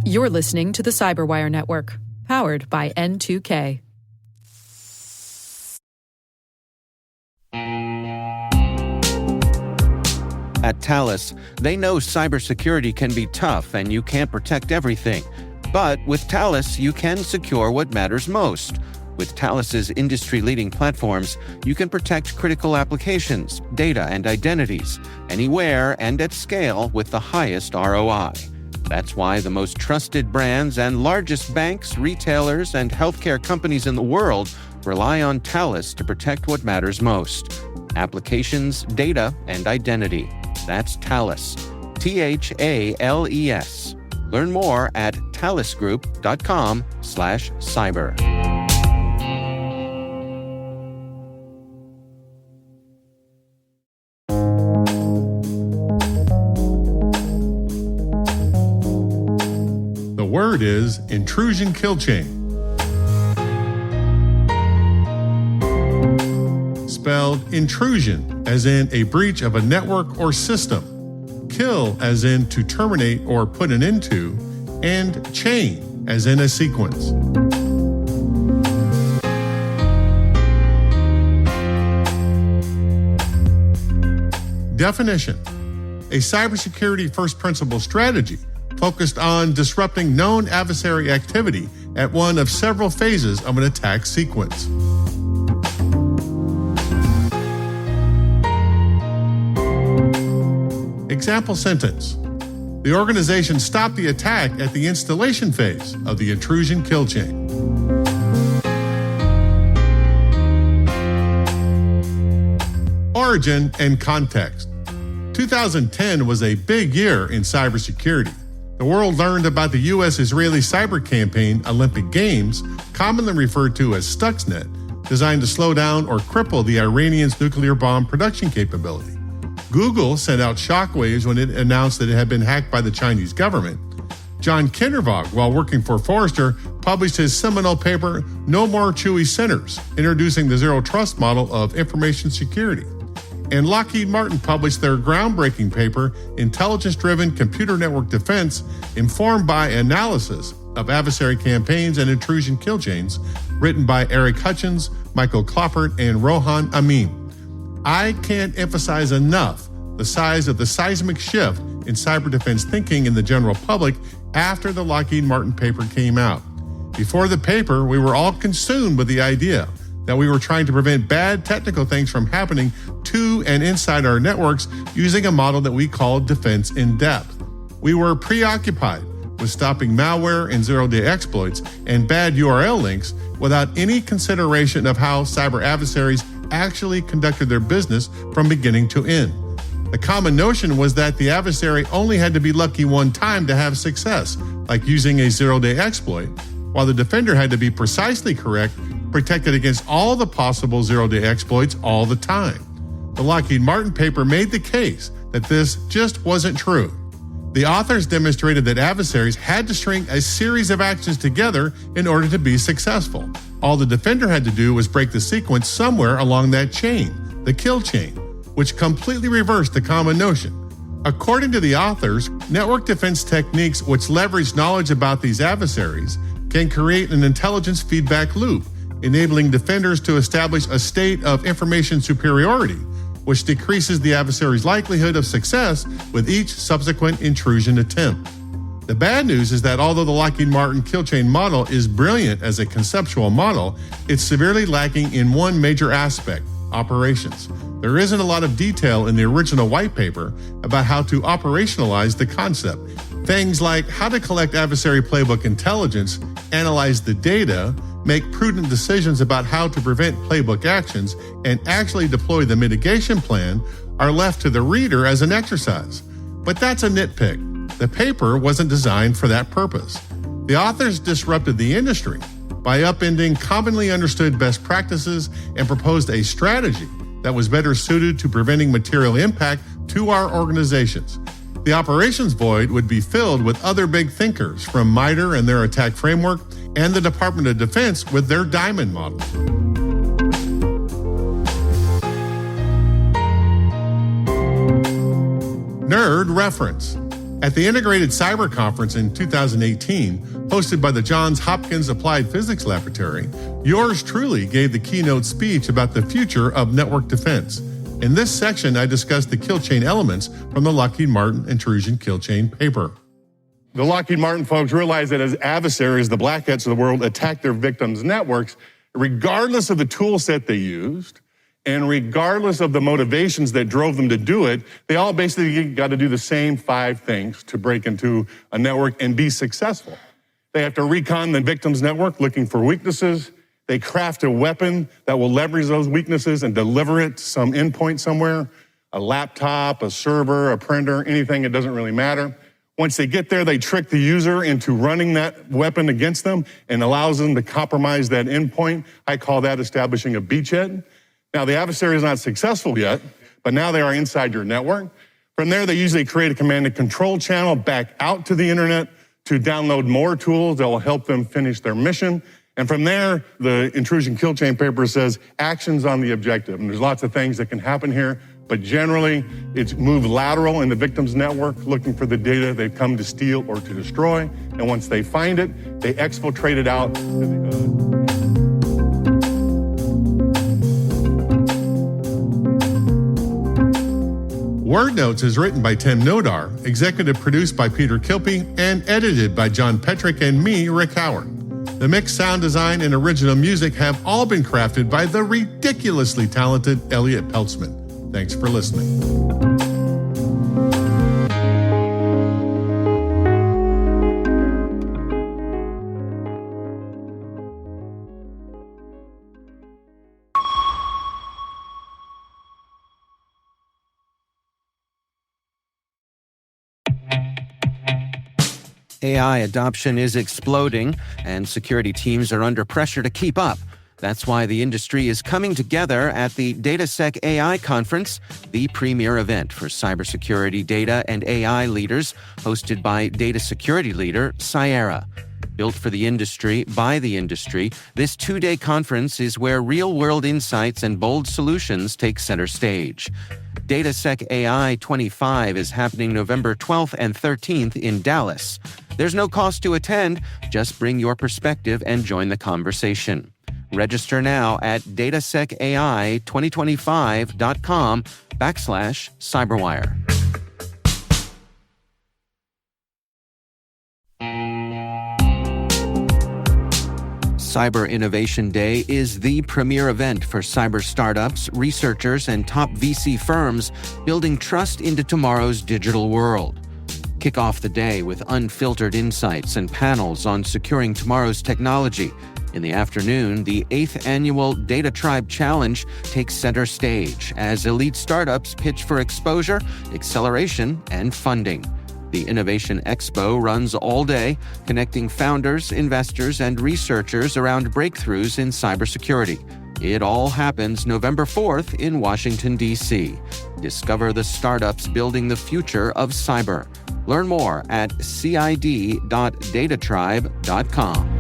You're listening to the Cyberwire Network, powered by N2K. At Thales, they know cybersecurity can be tough and you can't protect everything. But with Thales, you can secure what matters most. With Thales's industry-leading platforms, you can protect critical applications, data, and identities, anywhere and at scale with the highest ROI. That's why the most trusted brands and largest banks, retailers, and healthcare companies in the world rely on Thales to protect what matters most: applications, data, and identity. That's Thales. Thales. Learn more at thalesgroup.com/cyber. The word is Intrusion Kill Chain. Spelled intrusion, as in a breach of a network or system. Kill, as in to terminate or put an end to. And chain, as in a sequence. Definition: a cybersecurity first principle strategy focused on disrupting known adversary activity at one of several phases of an attack sequence. Example sentence: the organization stopped the attack at the installation phase of the Intrusion Kill Chain. Origin and context. 2010 was a big year in cybersecurity. The world learned about the U.S.-Israeli cyber campaign Olympic Games, commonly referred to as Stuxnet, designed to slow down or cripple the Iranians' nuclear bomb production capability. Google sent out shockwaves when it announced that it had been hacked by the Chinese government. John Kindervag, while working for Forrester, published his seminal paper, No More Chewy Centers, introducing the zero trust model of information security. And Lockheed Martin published their groundbreaking paper, Intelligence-Driven Computer Network Defense, informed by analysis of adversary campaigns and intrusion kill chains, written by Eric Hutchins, Michael Kloppert, and Rohan Amin. I can't emphasize enough the size of the seismic shift in cyber defense thinking in the general public after the Lockheed Martin paper came out. Before the paper, we were all consumed with the idea that we were trying to prevent bad technical things from happening to and inside our networks using a model that we called defense in depth. We were preoccupied with stopping malware and zero-day exploits and bad URL links without any consideration of how cyber adversaries actually conducted their business from beginning to end. The common notion was that the adversary only had to be lucky one time to have success, like using a zero-day exploit, while the defender had to be precisely correct, protected against all the possible zero-day exploits all the time. The Lockheed Martin paper made the case that this just wasn't true. The authors demonstrated that adversaries had to string a series of actions together in order to be successful. All the defender had to do was break the sequence somewhere along that chain, the kill chain, which completely reversed the common notion. According to the authors, network defense techniques which leverage knowledge about these adversaries can create an intelligence feedback loop, enabling defenders to establish a state of information superiority, which decreases the adversary's likelihood of success with each subsequent intrusion attempt. The bad news is that although the Lockheed Martin kill chain model is brilliant as a conceptual model, it's severely lacking in one major aspect: operations. There isn't a lot of detail in the original white paper about how to operationalize the concept. Things like how to collect adversary playbook intelligence, analyze the data, make prudent decisions about how to prevent playbook actions, and actually deploy the mitigation plan are left to the reader as an exercise. But that's a nitpick. The paper wasn't designed for that purpose. The authors disrupted the industry by upending commonly understood best practices and proposed a strategy that was better suited to preventing material impact to our organizations. The operations void would be filled with other big thinkers, from MITRE and their attack framework and the Department of Defense with their Diamond model. Nerd reference. At the Integrated Cyber Conference in 2018, hosted by the Johns Hopkins Applied Physics Laboratory, yours truly gave the keynote speech about the future of network defense. In this section, I discussed the kill chain elements from the Lockheed Martin Intrusion Kill Chain paper. The Lockheed Martin folks realized that as adversaries, the black hats of the world, attack their victims' networks, regardless of the tool set they used, and regardless of the motivations that drove them to do it, they all basically got to do the same 5 things to break into a network and be successful. They have to recon the victim's network looking for weaknesses. They craft a weapon that will leverage those weaknesses and deliver it to some endpoint somewhere, a laptop, a server, a printer, anything, it doesn't really matter. Once they get there, they trick the user into running that weapon against them and allows them to compromise that endpoint. I call that establishing a beachhead. Now, the adversary is not successful yet, but now they are inside your network. From there, they usually create a command and control channel back out to the internet to download more tools that will help them finish their mission. And from there, the Intrusion Kill Chain paper says actions on the objective. And there's lots of things that can happen here, but generally, it's move lateral in the victim's network, looking for the data they've come to steal or to destroy. And once they find it, they exfiltrate it out. Word Notes is written by Tim Nodar, executive produced by Peter Kilpie, and edited by John Petrick and me, Rick Howard. The mix, sound design, and original music have all been crafted by the ridiculously talented Elliot Peltzman. Thanks for listening. AI adoption is exploding, and security teams are under pressure to keep up. That's why the industry is coming together at the DataSec AI Conference, the premier event for cybersecurity data and AI leaders, hosted by data security leader Cyera. Built for the industry, by the industry, this 2-day conference is where real-world insights and bold solutions take center stage. DataSec AI 25 is happening November 12th and 13th in Dallas. There's no cost to attend. Just bring your perspective and join the conversation. Register now at datasecai2025.com/cyberwire. Cyber Innovation Day is the premier event for cyber startups, researchers, and top VC firms building trust into tomorrow's digital world. Kick off the day with unfiltered insights and panels on securing tomorrow's technology. In the afternoon, the 8th annual Data Tribe Challenge takes center stage as elite startups pitch for exposure, acceleration, and funding. The Innovation Expo runs all day, connecting founders, investors, and researchers around breakthroughs in cybersecurity. It all happens November 4th in Washington, D.C. Discover the startups building the future of cyber. Learn more at cid.datatribe.com.